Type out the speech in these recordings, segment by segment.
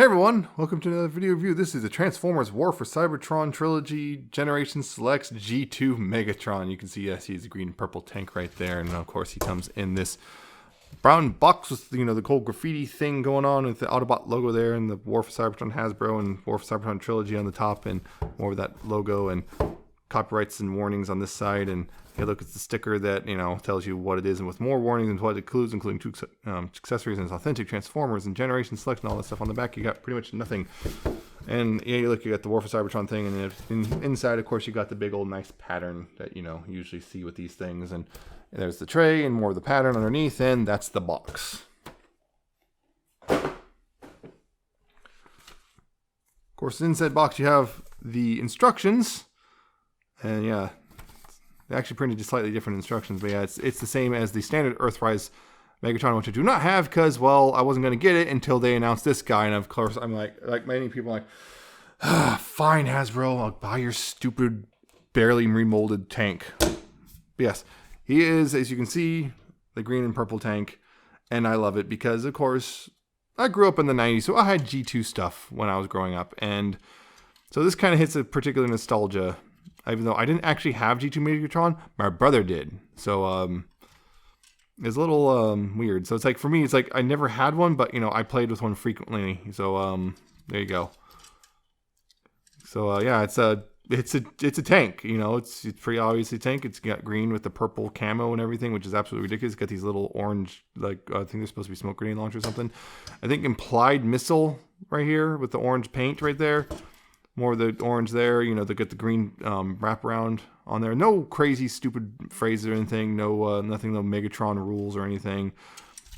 Hey everyone, welcome to another video review. This is the Transformers War for Cybertron Trilogy Generation Selects G2 Megatron. You can see, yes, he's a green and purple tank right there, and of course he comes in this brown box with, the cool graffiti thing going on with the Autobot logo there, and the War for Cybertron Hasbro and War for Cybertron Trilogy on the top, and more of that logo and copyrights and warnings on this side. And hey, look, it's the sticker that tells you what it is, and with more warnings and what it includes, including two accessories and authentic Transformers and Generation Select and all that stuff on the back. You got pretty much nothing. And yeah, look, you got the War for Cybertron thing, and inside, of course, you got the big old nice pattern that you usually see with these things. And there's the tray and more of the pattern underneath, and that's the box. Of course, inside box you have the instructions, and yeah. They actually printed just slightly different instructions, but yeah, it's the same as the standard Earthrise Megatron, which I do not have because, well, I wasn't going to get it until they announced this guy, and of course, I'm like many people, fine, Hasbro, I'll buy your stupid, barely remolded tank. But yes, he is, as you can see, the green and purple tank, and I love it because, of course, I grew up in the 90s, so I had G2 stuff when I was growing up, and so this kind of hits a particular nostalgia. Even though I didn't actually have G2 Megatron, my brother did. So it's a little weird. So it's like, for me, it's like I never had one, but I played with one frequently. So there you go. So yeah, it's a tank. It's pretty obviously a tank. It's got green with the purple camo and everything, which is absolutely ridiculous. It's got these little orange, I think they're supposed to be smoke grenade launcher or something. I think implied missile right here with the orange paint right there. More of the orange there, they get the green wraparound on there. No crazy stupid phrases or anything. No, nothing, no Megatron rules or anything.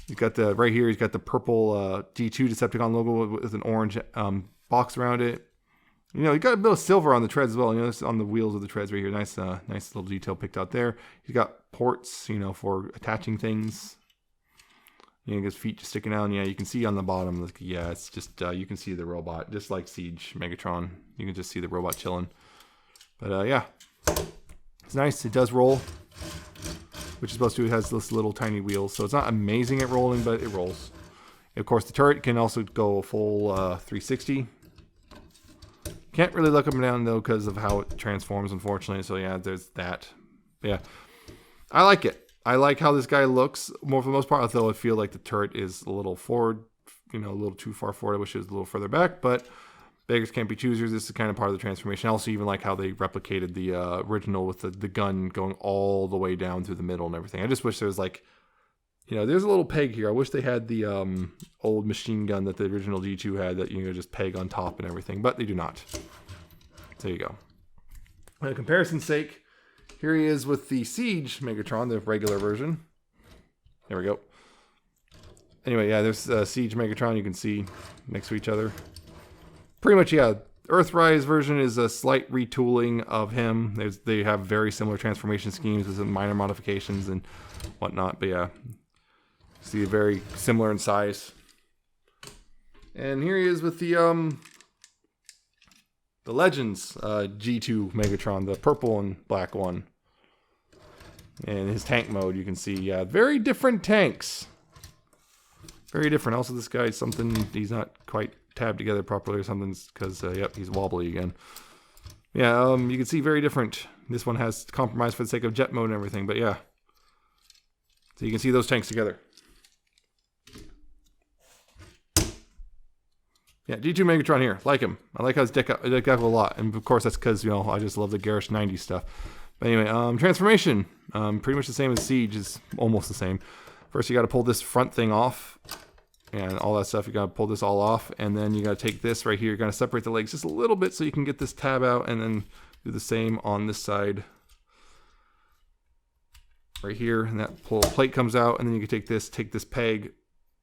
He's got right here, he's got the purple G2 Decepticon logo with an orange box around it. He got a bit of silver on the treads as well. It's on the wheels of the treads right here. Nice little detail picked out there. He's got ports, for attaching things. His feet just sticking out. And yeah, you can see on the bottom. Yeah, it's just you can see the robot, just like Siege Megatron. You can just see the robot chilling. But yeah, it's nice. It does roll, which is supposed to. It has this little tiny wheels, so it's not amazing at rolling, but it rolls. Of course, the turret can also go full 360. Can't really look up and down though because of how it transforms, unfortunately. So yeah, there's that. But yeah, I like it. I like how this guy looks. For the most part, although I feel like the turret is a little forward, a little too far forward. I wish it was a little further back, but beggars can't be choosers. This is kind of part of the transformation. I also even like how they replicated the original with the gun going all the way down through the middle and everything. I just wish there was there's a little peg here. I wish they had the old machine gun that the original G2 had that just peg on top and everything, but they do not. So there you go. For comparison's sake, here he is with the Siege Megatron, the regular version. There we go. Anyway, yeah, there's Siege Megatron. You can see next to each other. Pretty much, yeah. Earthrise version is a slight retooling of him. They have very similar transformation schemes with some minor modifications and whatnot. But yeah, see, very similar in size. And here he is with the Legends G2 Megatron, the purple and black one. And his tank mode, you can see, yeah, very different tanks. Very different. Also, this guy, he's not quite tabbed together properly or something, because, yep, he's wobbly again. Yeah, you can see very different. This one has compromise for the sake of jet mode and everything, but yeah. So you can see those tanks together. Yeah, G2 Megatron here. Like him. I like how it's decked out a lot. And of course, that's because, I just love the garish 90s stuff. But anyway, transformation. Pretty much the same as Siege. Is almost the same. First, you got to pull this front thing off. And all that stuff. You got to pull this all off. And then you got to take this right here. You're going to separate the legs just a little bit so you can get this tab out. And then do the same on this side. Right here. And that plate comes out. And then you can take this peg,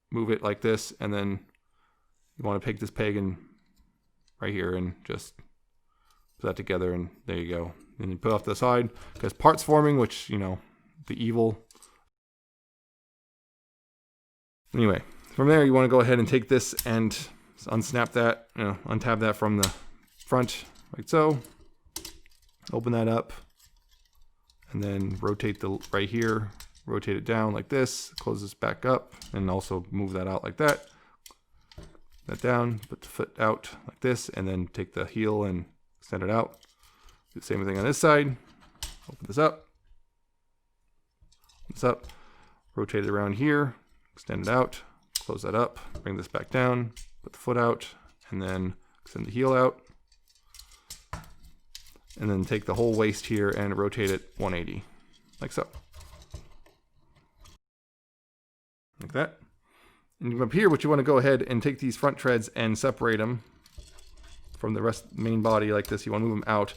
move it like this. And then you want to pick this peg and right here and just put that together, and there you go. And you put it off to the side because parts forming, which the evil. Anyway, from there you want to go ahead and take this and unsnap that, untab that from the front like so. Open that up, and then rotate the right here. Rotate it down like this. Close this back up, and also move that out like that. that down, put the foot out like this, and then take the heel and extend it out. Do the same thing on this side. Open this up. Open this up. Rotate it around here. Extend it out. Close that up. Bring this back down. Put the foot out. And then extend the heel out. And then take the whole waist here and rotate it 180. Like so. Like that. And up here, what you want to go ahead and take these front treads and separate them from the rest main body like this. You want to move them out.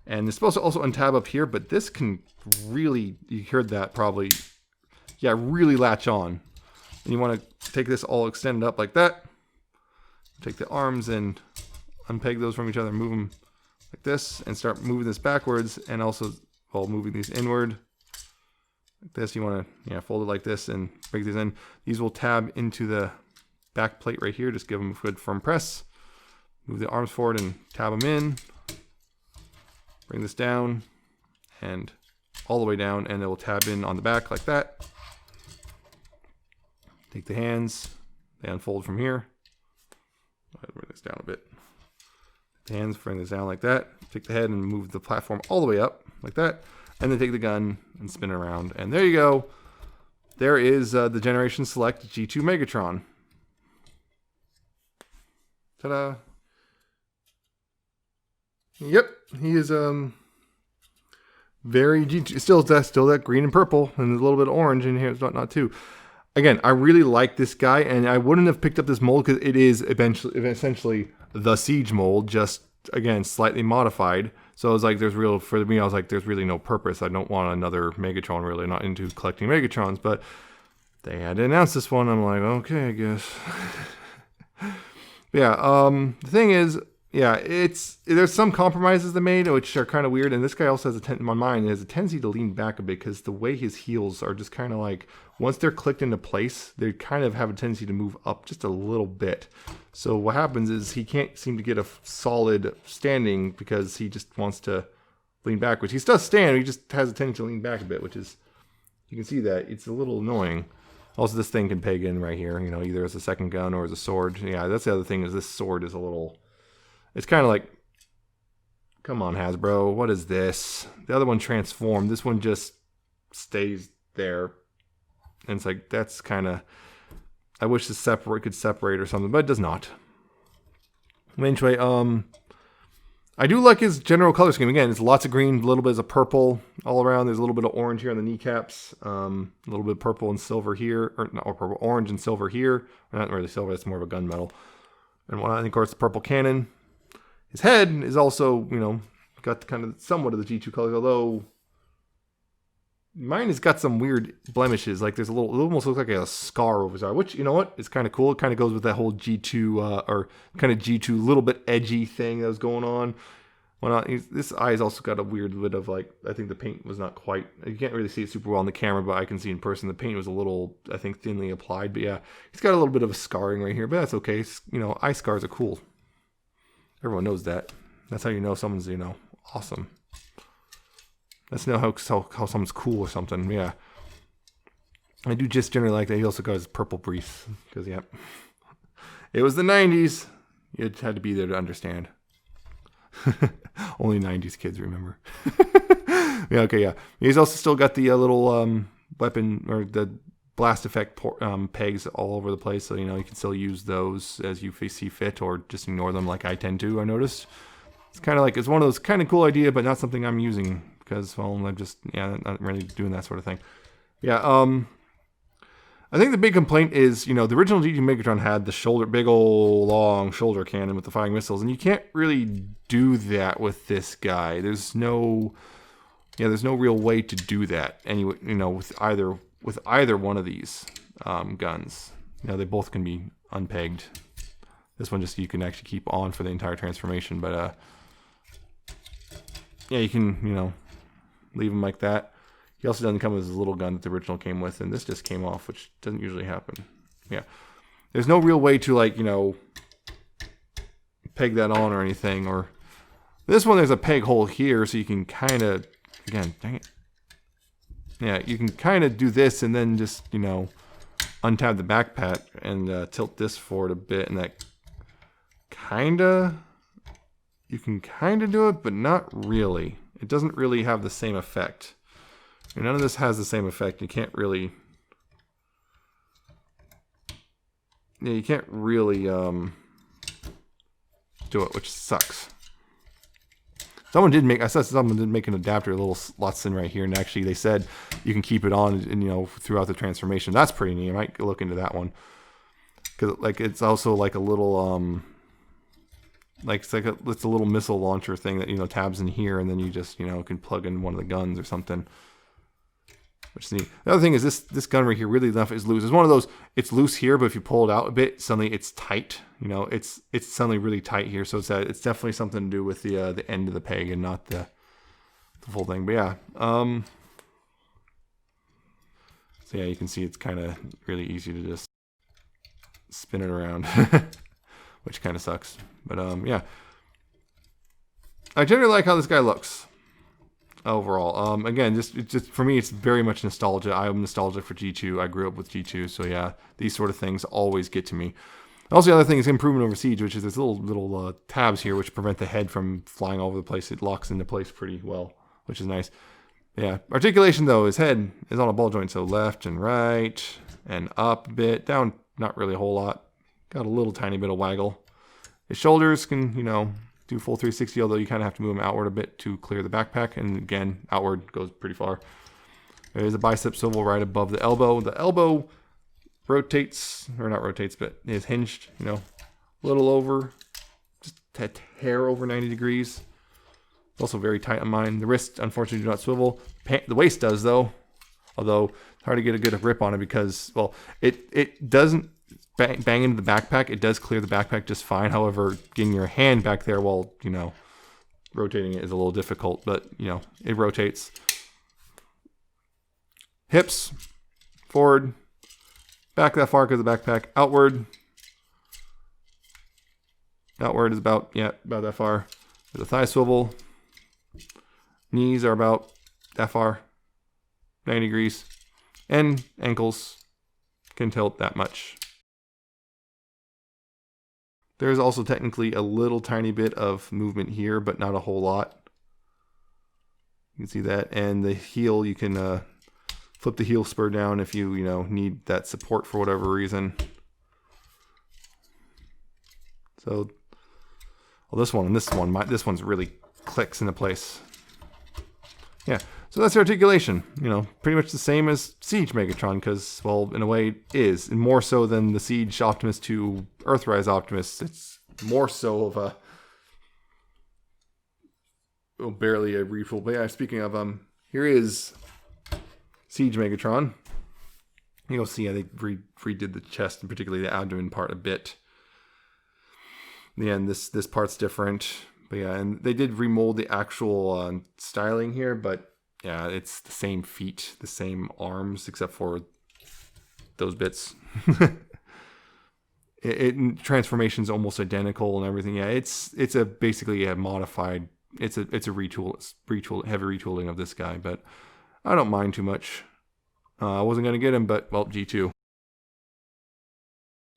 And it's supposed to also untab up here, but this can really, you heard that probably, yeah, really latch on. And you want to take this all extended up like that. Take the arms and unpeg those from each other, move them like this, and start moving this backwards, and also while moving these inward. Like this, you want to fold it like this and break these in. These will tab into the back plate right here. Just give them a good firm press. Move the arms forward and tab them in. Bring this down and all the way down, and it will tab in on the back like that. Take the hands, they unfold from here. I'll bring this down a bit. The hands, bring this down like that. Take the head and move the platform all the way up like that. And then take the gun and spin it around. And there you go. There is the Generation Select G2 Megatron. Ta-da. Yep, he is very G2. Still that green and purple and a little bit of orange in here. It's not too. Again, I really like this guy, and I wouldn't have picked up this mold because it is essentially the Siege mold, just again slightly modified. So I was like, for me, I was like, there's really no purpose. I don't want another Megatron, really. Not into collecting Megatrons, but they had to announce this one. I'm like, okay, I guess. Yeah, the thing is, yeah, there's some compromises they made, which are kind of weird. And this guy also has in my mind, has a tendency to lean back a bit because the way his heels are just kind of like, once they're clicked into place, they kind of have a tendency to move up just a little bit. So what happens is he can't seem to get a solid standing because he just wants to lean backwards. He does stand, he just has a tendency to lean back a bit, which is, you can see that it's a little annoying. Also, this thing can peg in right here, either as a second gun or as a sword. Yeah, that's the other thing, is this sword is a little, it's kind of like, come on, Hasbro, what is this? The other one transformed. This one just stays there. And it's like, that's kind of, I wish this could separate or something, but it does not. Anyway, I do like his general color scheme. Again, it's lots of green, a little bit of purple all around. There's a little bit of orange here on the kneecaps, a little bit of purple and silver here, orange and silver here. Not really silver, that's more of a gunmetal. And of course, the purple cannon. His head is also, got kind of somewhat of the G2 colors, although mine has got some weird blemishes. Like there's it almost looks like a scar over his eye, which, you know what, it's kind of cool. It kind of goes with that whole G2, or kind of G2 little bit edgy thing that was going on. This eye's also got a weird bit of like, I think the paint was not quite, you can't really see it super well on the camera, but I can see in person the paint was a little, I think, thinly applied. But yeah, he's got a little bit of a scarring right here, but that's okay. Eye scars are cool. Everyone knows that. That's how you know someone's, awesome. Let's know how someone's cool or something. Yeah. I do just generally like that. He also got his purple briefs. Because, yeah. It was the 90s. You had to be there to understand. Only 90s kids remember. Yeah, okay, yeah. He's also still got the little weapon, or the blast effect pegs all over the place. So, you can still use those as you see fit, or just ignore them like I tend to, I noticed. It's kind of like, it's one of those kind of cool idea, but not something I'm using. Because, well, I'm just, not really doing that sort of thing. Yeah, I think the big complaint is, the original G2 Megatron had the big old long shoulder cannon with the firing missiles, and you can't really do that with this guy. There's no real way to do that. Anyway, with either one of these guns. They both can be unpegged. This one just you can actually keep on for the entire transformation, but yeah, you can, leave him like that. He also doesn't come with his little gun that the original came with, and this just came off, which doesn't usually happen. Yeah. There's no real way to, like, peg that on or anything. Or this one, there's a peg hole here, so you can kind of, again, dang it. Yeah, you can kind of do this and then just, untab the back pat and tilt this forward a bit, and that you can kinda do it, but not really. It doesn't really have the same effect. And none of this has the same effect. You can't really, yeah, you can't really do it, which sucks. I said someone did make an adapter, a little slots in right here, and actually they said you can keep it on, and you know, throughout the transformation. That's pretty neat. I might look into that one, because like it's also like a little it's a little missile launcher thing that, you know, tabs in here, and then you just, you know, can plug in one of the guns or something, which is neat. The other thing is this gun right here, really enough, is loose. It's one of those, it's loose here, but if you pull it out a bit, suddenly it's tight. You know, it's suddenly really tight here. So it's definitely something to do with the end of the peg and not the full thing. But yeah, so yeah, you can see it's kind of really easy to just spin it around, which kind of sucks. But yeah, I generally like how this guy looks overall. Again, just for me, it's very much nostalgia. I'm nostalgic for G2. I grew up with G2, so yeah, these sort of things always get to me. Also, the other thing is improvement over Siege, which is this little tabs here, which prevent the head from flying all over the place. It locks into place pretty well, which is nice. Yeah, articulation though, his head is on a ball joint, so left and right and up a bit, down not really a whole lot. Got a little tiny bit of waggle. His shoulders can, you know, do full 360, although you kind of have to move them outward a bit to clear the backpack, and again, outward goes pretty far. There's a bicep swivel right above the elbow. The elbow rotates, or not rotates, but is hinged, you know, a little over, just a hair over 90 degrees. It's also very tight on mine. The wrist, unfortunately, do not swivel. The waist does, though, although it's hard to get a good grip on it because, well, it doesn't bang into the backpack. It does clear the backpack just fine. However, getting your hand back there while, you know, rotating it is a little difficult, but, you know, it rotates. Hips, forward, back that far because the backpack, outward. Outward is about that far. There's a thigh swivel. Knees are about that far, 90 degrees. And ankles can tilt that much. There's also technically a little tiny bit of movement here, but not a whole lot. You can see that. And the heel, you can flip the heel spur down if you need that support for whatever reason. So, well, this one's really clicks into place. Yeah, so that's the articulation. You know, pretty much the same as Siege Megatron, because, well, in a way it is. And more so than the Siege Optimus to Earthrise Optimus. It's more so of a, well, barely a retool. But yeah, speaking of, here is Siege Megatron. You'll see how they redid the chest, and particularly the abdomen part a bit. Yeah, and this part's different. But yeah, and they did remold the actual styling here, but yeah, it's the same feet, the same arms, except for those bits. Transformation's almost identical and everything. Yeah, it's basically a modified. It's a heavy retooling of this guy, but I don't mind too much. I wasn't gonna get him, but well, G2.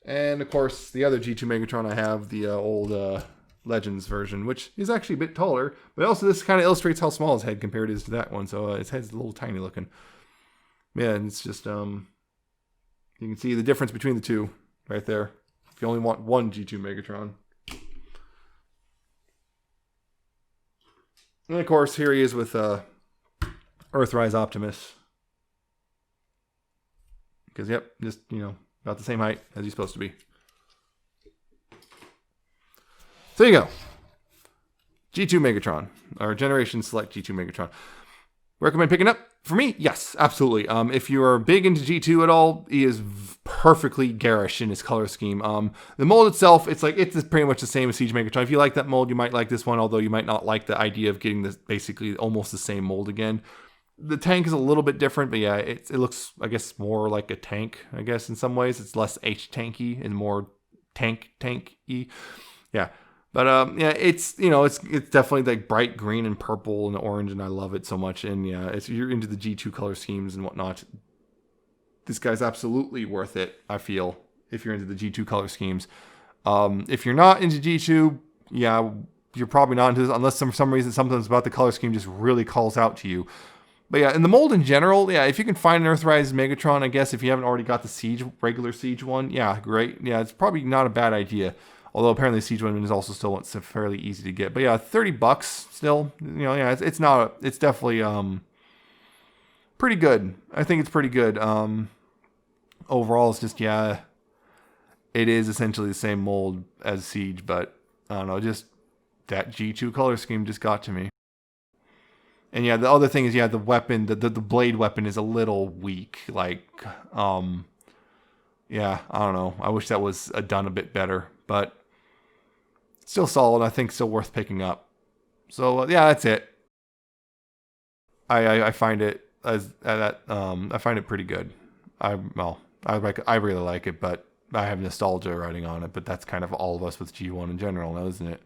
And of course, the other G2 Megatron I have, the old Legends version, which is actually a bit taller, but also this kind of illustrates how small his head compared is to that one. So his head's a little tiny looking. Yeah, and it's just you can see the difference between the two right there. If you only want one G2 Megatron. And of course, here he is with Earthrise Optimus. Because yep, just about the same height as he's supposed to be. So there you go. G2 Megatron, or Generation Select G2 Megatron. Recommend picking up? For me, yes, absolutely. If you are big into G2 at all, he is perfectly garish in his color scheme. The mold itself, it's pretty much the same as Siege Megatron. If you like that mold, you might like this one, although you might not like the idea of getting this basically almost the same mold again. The tank is a little bit different, but yeah, it looks, I guess, more like a tank, I guess, in some ways. It's less H-tanky and more tank-y. Yeah. But yeah, it's definitely like bright green and purple and orange, and I love it so much. And yeah, if you're into the G2 color schemes and whatnot, this guy's absolutely worth it, I feel, if you're into the G2 color schemes. If you're not into G2, yeah, you're probably not into this unless for some reason something about the color scheme just really calls out to you. But yeah, in the mold in general, yeah, if you can find an Earthrise Megatron, I guess if you haven't already got the regular Siege one, yeah, great. Yeah, it's probably not a bad idea. Although apparently Siege one is also still fairly easy to get. But yeah, $30 still, yeah, it's definitely pretty good. I think it's pretty good. Overall, it's just, yeah, it is essentially the same mold as Siege, but I don't know, just that G2 color scheme just got to me. And yeah, the other thing is, yeah, the weapon, the blade weapon is a little weak. Like, yeah, I don't know. I wish that was done a bit better, but still solid. I think still worth picking up. So yeah, that's it. I find it I find it pretty good. I really like it, but I have nostalgia writing on it. But that's kind of all of us with G1 in general, now, isn't it?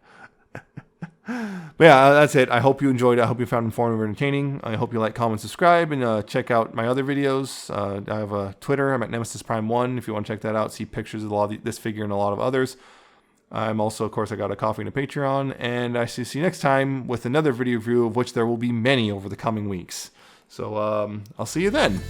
But yeah, that's it. I hope you enjoyed it. I hope you found it informative and entertaining. I hope you like, comment, subscribe, and check out my other videos. I have a Twitter. I'm at Nemesis Prime 1 if you want to check that out. See pictures of a lot of this figure and a lot of others. I'm also, of course, I got a coffee and a Patreon. And I see you next time with another video review, of which there will be many over the coming weeks. So I'll see you then.